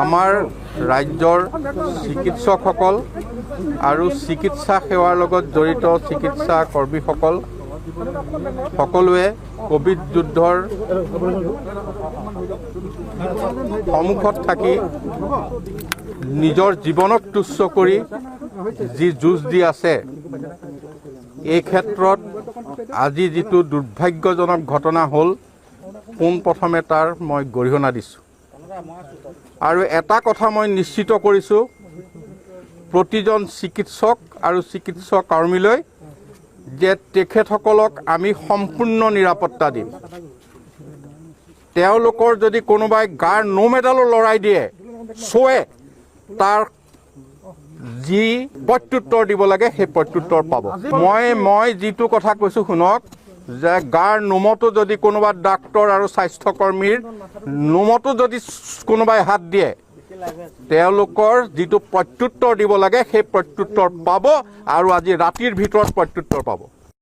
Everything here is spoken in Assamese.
আমাৰ ৰাজ্যৰ চিকিৎসকসকল আৰু চিকিৎসা সেৱাৰ লগত জড়িত চিকিৎসা কৰ্মীসকল সকলোৱে কোভিড যুদ্ধৰ সন্মুখত থাকি নিজৰ জীৱনক তুচ্ছ কৰি যি যুঁজ দি আছে, এই ক্ষেত্ৰত আজি যিটো দুৰ্ভাগ্যজনক ঘটনা হ'ল, পোনপ্ৰথমে তাৰ মই গৰিহণা দিছোঁ। আৰু এটা কথা মই নিশ্চিত কৰিছোঁ, প্ৰতিজন চিকিৎসক আৰু চিকিৎসা কৰ্মীলৈ যে তেখেতসকলক আমি সম্পূৰ্ণ নিৰাপত্তা দিম। তেওঁলোকৰ যদি কোনোবাই গাৰ নোম এডালো লৰাই দিয়ে, চোৱে তাৰ যি প্ৰত্যুত্তৰ দিব লাগে সেই প্ৰত্যুত্তৰ পাব। মই যিটো কথা কৈছোঁ শুনক, যে গাৰ নোমতো যদি কোনোবা ডাক্তৰ আৰু স্বাস্থ্যকৰ্মীৰ নোমতো যদি কোনোবাই হাত দিয়ে, তেওঁলোকৰ যিটো প্ৰত্যুত্তৰ দিব লাগে সেই প্ৰত্যুত্তৰ পাব, আৰু আজি ৰাতিৰ ভিতৰত প্ৰত্যুত্তৰ পাব।